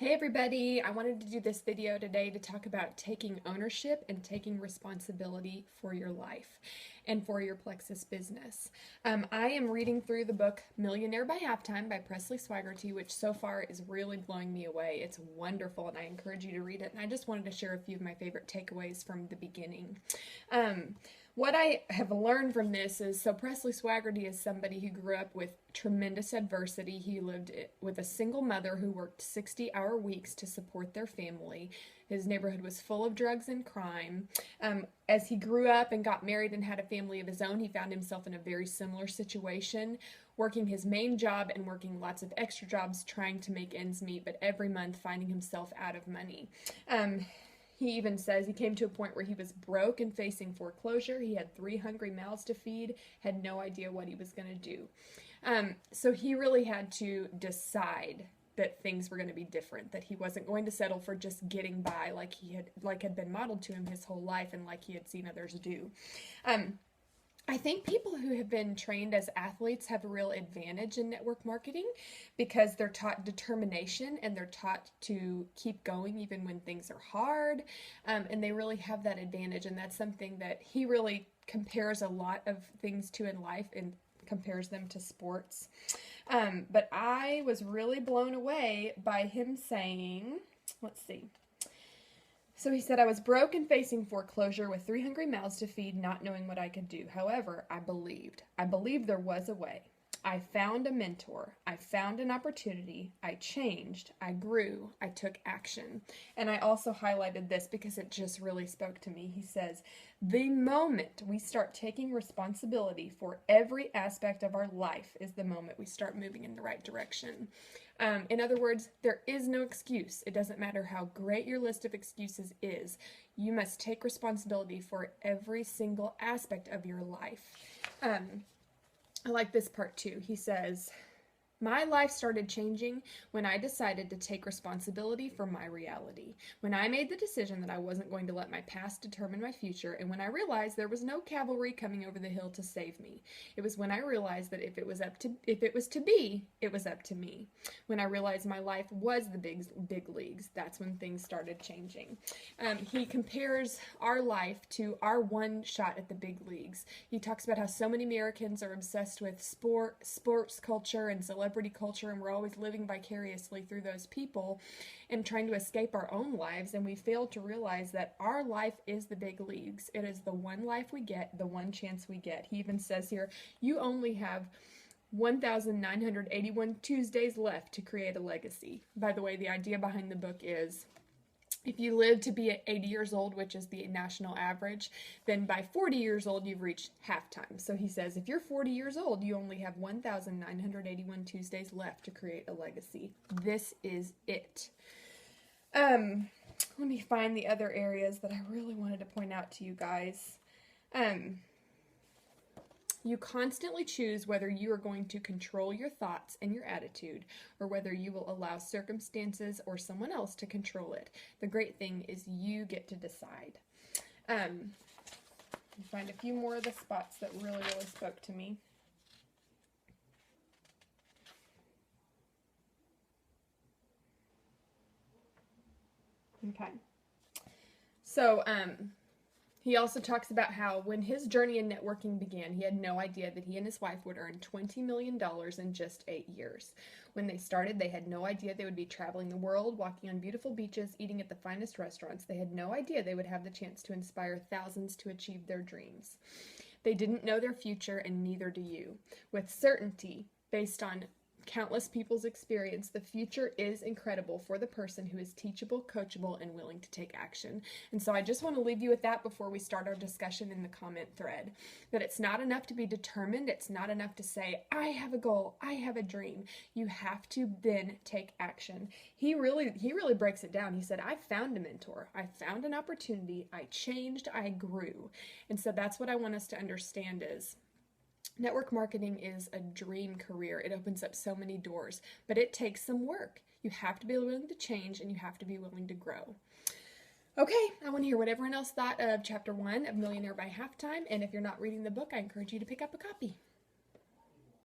Hey everybody, I wanted to do this video today to talk about taking ownership and taking responsibility for your life and for your Plexus business. I am reading through the book Millionaire by Halftime by Presley Swaggerty, which so far is really blowing me away. It's wonderful and I encourage you to read it, and I just wanted to share a few of my favorite takeaways from the beginning. What I have learned from this is, so Presley Swaggerty is somebody who grew up with tremendous adversity. He lived with a single mother who worked 60-hour weeks to support their family. His neighborhood was full of drugs and crime. As he grew up and got married and had a family of his own, he found himself in a very similar situation, working his main job and working lots of extra jobs trying to make ends meet, but every month finding himself out of money. He even says he came to a point where he was broke and facing foreclosure. He had 3 hungry mouths to feed, had no idea what he was going to do. So he really had to decide that things were going to be different, that he wasn't going to settle for just getting by like had been modeled to him his whole life and like he had seen others do. I think people who have been trained as athletes have a real advantage in network marketing because they're taught determination and they're taught to keep going even when things are hard, and they really have that advantage, and that's something that he really compares a lot of things to in life and compares them to sports. But I was really blown away by him saying, let's see. So he said, I was broke and facing foreclosure with 3 hungry mouths to feed, not knowing what I could do. However, I believed. I believed there was a way. I found a mentor. I found an opportunity. I changed. I grew. I took action. And I also highlighted this because it just really spoke to me. He says, the moment we start taking responsibility for every aspect of our life is the moment we start moving in the right direction. In other words, there is no excuse. It doesn't matter how great your list of excuses is. You must take responsibility for every single aspect of your life. I like this part too. He says, my life started changing when I decided to take responsibility for my reality. When I made the decision that I wasn't going to let my past determine my future, and when I realized there was no cavalry coming over the hill to save me. It was when I realized that if it was to be, it was up to me. When I realized my life was the big leagues, that's when things started changing. He compares our life to our one shot at the big leagues. He talks about how so many Americans are obsessed with sports culture and celebrity culture, and we're always living vicariously through those people and trying to escape our own lives, and we fail to realize that our life is the big leagues. It is the one life we get, the one chance we get. He even says here, you only have 1,981 Tuesdays left to create a legacy. By the way, the idea behind the book is, if you live to be 80 years old, which is the national average, then by 40 years old, you've reached halftime. So he says, if you're 40 years old, you only have 1,981 Tuesdays left to create a legacy. This is it. Let me find the other areas that I really wanted to point out to you guys. You constantly choose whether you are going to control your thoughts and your attitude, or whether you will allow circumstances or someone else to control it. The great thing is you get to decide. Find a few more of the spots that really spoke to me. Okay. So, he also talks about how when his journey in networking began, he had no idea that he and his wife would earn $20 million in just 8 years. When they started, they had no idea they would be traveling the world, walking on beautiful beaches, eating at the finest restaurants. They had no idea they would have the chance to inspire thousands to achieve their dreams. They didn't know their future, and neither do you. With certainty, based on countless people's experience, the future is incredible for the person who is teachable, coachable, and willing to take action. And so I just want to leave you with that before we start our discussion in the comment thread, that it's not enough to be determined. It's not enough to say, I have a goal, I have a dream. You have to then take action. He really breaks it down. He said, I found a mentor. I found an opportunity. I changed. I grew. And so that's what I want us to understand is, network marketing is a dream career. It opens up so many doors, but it takes some work. You have to be willing to change, and you have to be willing to grow. Okay, I want to hear what everyone else thought of Chapter 1 of Millionaire by Halftime, and if you're not reading the book, I encourage you to pick up a copy.